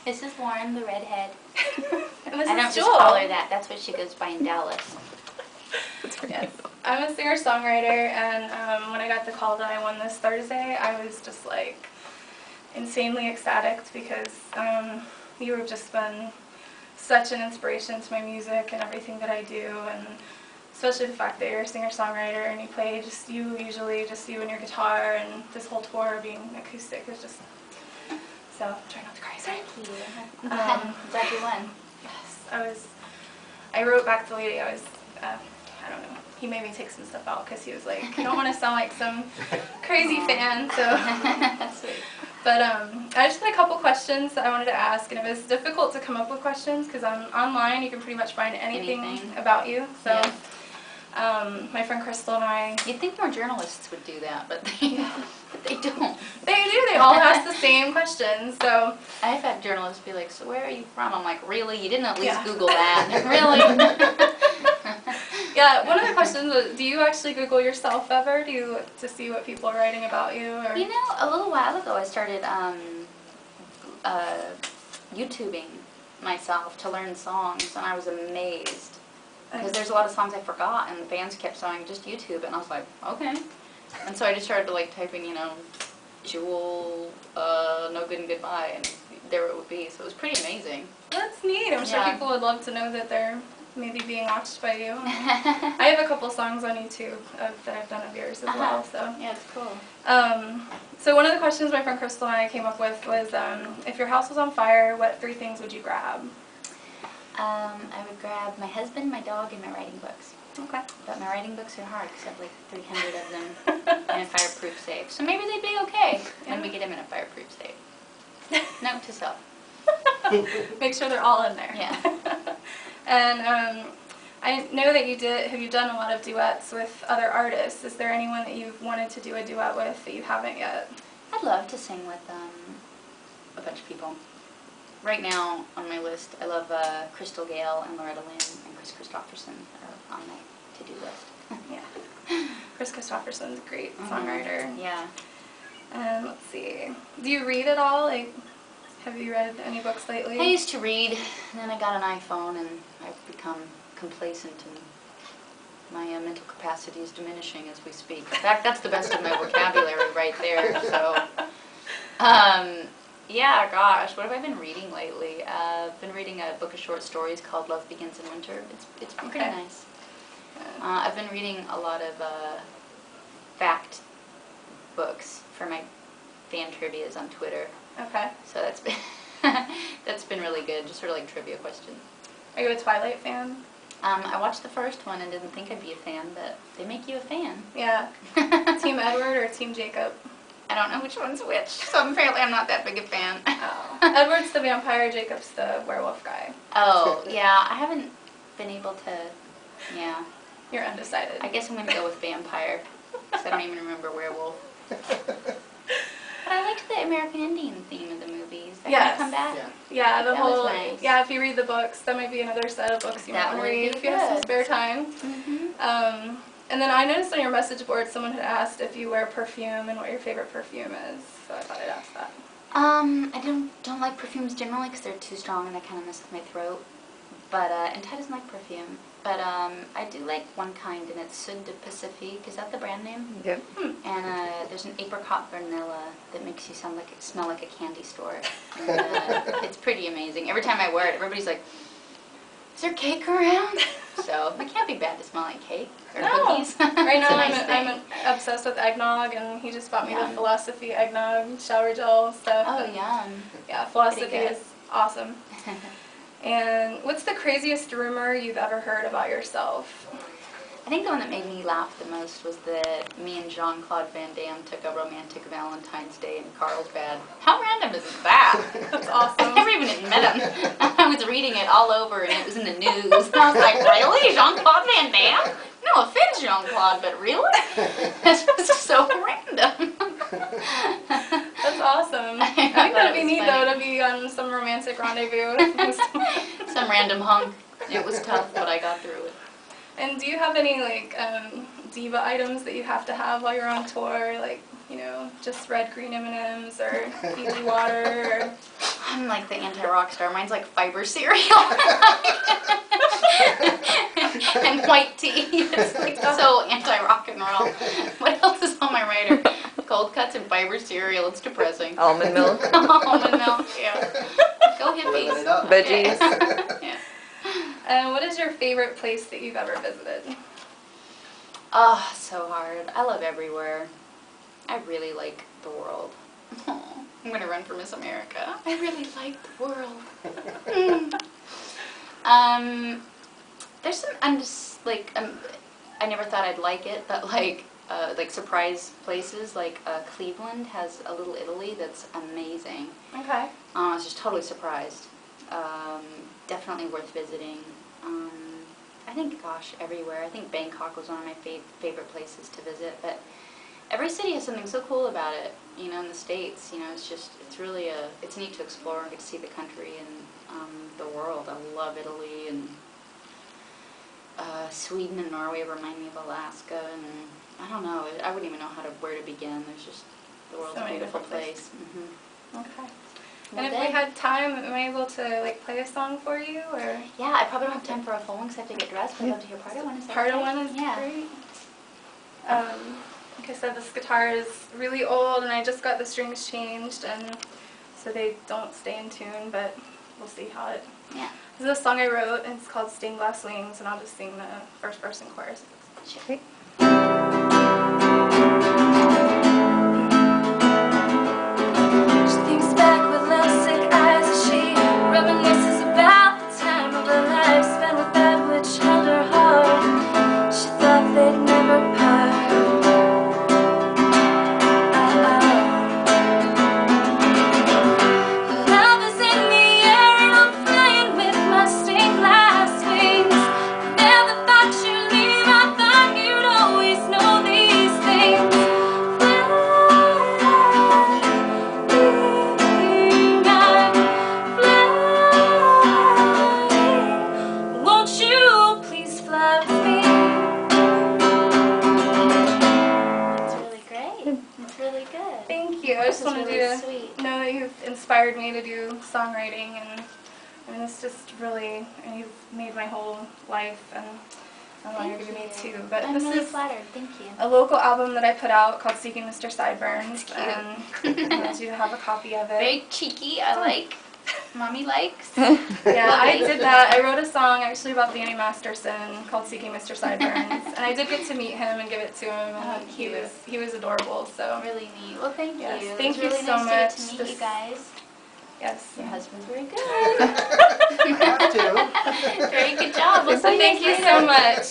This is Lauren, the redhead. And this I don't is just Jewel. call her that. That's what she goes by in Dallas. Yes. I'm a singer-songwriter, and when I got the call that I won this Thursday, I was just like insanely ecstatic because you have just been such an inspiration to my music and everything that I do, and especially the fact that you're a singer-songwriter and you play usually just you and your guitar, and this whole tour being acoustic is just, so try not to cry, sorry. Thank you. I'm glad you won. Yes, I wrote back to the lady, I don't know, he made me take some stuff out because he was like, I don't want to sound like some crazy fan, so. That's sweet. But I just had a couple questions that I wanted to ask, and it was difficult to come up with questions because online you can pretty much find anything about you. So yeah. My friend Crystal and I... You'd think more journalists would do that, but they don't. They do. They all ask the same questions. So I've had journalists be like, so where are you from? I'm like, really? You didn't at least Google that? Really? Yeah, one of the questions was, do you actually Google yourself ever? Do you look to see what people are writing about you? Or? You know, a little while ago I started YouTubing myself to learn songs, and I was amazed. Because there's a lot of songs I forgot, and the fans kept saying, just YouTube it, and I was like, okay. And so I just started to like typing, you know, Jewel, No Good and Goodbye, and there it would be. So it was pretty amazing. That's neat. I'm sure people would love to know that they're maybe being watched by you. I have a couple songs on YouTube that I've done of yours as well. So yeah, it's cool. So one of the questions my friend Crystal and I came up with was, if your house was on fire, what 3 things would you grab? I would grab my husband, my dog, and my writing books. Okay. But my writing books are hard because I have like 300 of them in a fireproof safe. So maybe they'd be okay when we get them in a fireproof safe. Note to self. Make sure they're all in there. Yeah. And I know that have you done a lot of duets with other artists? Is there anyone that you've wanted to do a duet with that you haven't yet? I'd love to sing with a bunch of people. Right now on my list, I love Crystal Gale and Loretta Lynn and Chris Christopherson are on my to-do list. Yeah. Chris Christopherson's a great songwriter. Yeah. Let's see. Do you read at all? Like, have you read any books lately? I used to read, and then I got an iPhone, and I've become complacent, and my mental capacity is diminishing as we speak. In fact, that's the best of my vocabulary right there. So, yeah, gosh, what have I been reading lately? I've been reading a book of short stories called Love Begins in Winter. It's pretty nice. I've been reading a lot of fact books for my fan trivias on Twitter. Okay. So that's been really good, just sort of like trivia questions. Are you a Twilight fan? I watched the first one and didn't think I'd be a fan, but they make you a fan. Yeah. Team Edward or Team Jacob? I don't know which one's which, so apparently I'm not that big a fan. Oh. Edward's the vampire, Jacob's the werewolf guy. Oh, yeah, I haven't been able to, yeah. You're undecided. I guess I'm going to go with vampire, because I don't even remember werewolf. But I liked the American Indian theme of the movies. That yes. come back. Yeah, the that whole, was nice. Yeah, if you read the books, that might be another set of books you might want to read if you have some spare time. Mm-hmm. And then I noticed on your message board someone had asked if you wear perfume and what your favorite perfume is, so I thought I'd ask that. I don't like perfumes generally because they're too strong and they kind of mess with my throat. But, and Ty doesn't like perfume. But I do like one kind, and it's Sud de Pacifique. Is that the brand name? Yep. And there's an apricot vanilla that makes you smell like a candy store. And, it's pretty amazing. Every time I wear it, everybody's like, "Is there cake around?" So it can't be bad to smell like cake or cookies. Right now I'm obsessed with eggnog, and he just bought me the Philosophy eggnog shower gel stuff. Oh, yum. Yeah, Philosophy is awesome. And what's the craziest rumor you've ever heard about yourself? I think the one that made me laugh the most was that me and Jean-Claude Van Damme took a romantic Valentine's Day in Carlsbad. How random is that? That's awesome. I never even had met him. I was reading it all over, and it was in the news. And I was like, really? Jean-Claude Van Damme? No offense, Jean-Claude, but really? This was so random. That's awesome. I think that'd be neat, though, to be on some romantic rendezvous. Some random hunk. It was tough, but I got through it. And do you have any, like, diva items that you have to have while you're on tour? Like, you know, just red, green M&Ms or Fiji water? Or... I'm like the anti-rock star. Mine's like fiber cereal and white tea. It's like so anti-rock and roll. What else is on my writer? Cold cuts and fiber cereal. It's depressing. Almond milk. Almond milk, yeah. Go Living hippies. it up. Veggies. Yeah. What is your favorite place that you've ever visited? Oh, so hard. I love everywhere. I really like the world. Oh, I'm going to run for Miss America. I really like the world. There's some, I'm just like, I never thought I'd like it, but like surprise places, like Cleveland has a little Italy that's amazing. Okay. I was just totally surprised. Definitely worth visiting. I think, gosh, everywhere. I think Bangkok was one of my favorite places to visit, but every city has something so cool about it, you know, in the States. You know, it's really it's neat to explore and get to see the country and the world. I love Italy, and Sweden and Norway remind me of Alaska, and I don't know, I wouldn't even know where to begin. There's just, the world's So a many beautiful different place. Okay. And if we had time, am I able to like play a song for you, or? Yeah, I probably don't have time for a full one because I have to get dressed, but I'd love to hear part of one. Is that Part of okay? one is Yeah. great. Like I said, this guitar is really old, and I just got the strings changed, and so they don't stay in tune, but we'll see how it... Yeah. This is a song I wrote, and it's called Stained Glass Wings, and I'll just sing the first verse and chorus. Sure. She thinks back with lovesick eyes as she reminisces about the time of her life spent with that which held her heart. She thought they'd never part. Love is in the air and I'm flying with my stained glass wings. Never thought you'd leave, I thought you'd always know these things. Won't you please fly with me? It's really great. It's really good. Thank you. I just This is wanted really you to sweet. know that you've inspired me to do songwriting, and I mean, it's just really, and you've made my whole life, and I'm honored to be made too. But I'm this really is flattered. Thank you. a local album that I put out called Seeking Mr. Sideburns, Cute. and I wanted you to have a copy of it. Very cheeky. I like. Mommy likes. Yeah, I Lovely. did that. I wrote a song actually about Danny Masterson called Seeking Mr. Sideburns, and I did get to meet him and give it to him, and Oh, he was adorable. So Really neat. Well, thank Yes, you. It thank was you really so nice much. to meet This- you guys. yes, Your husband's very good. I have to. Very good job. We'll see thank you later. so much.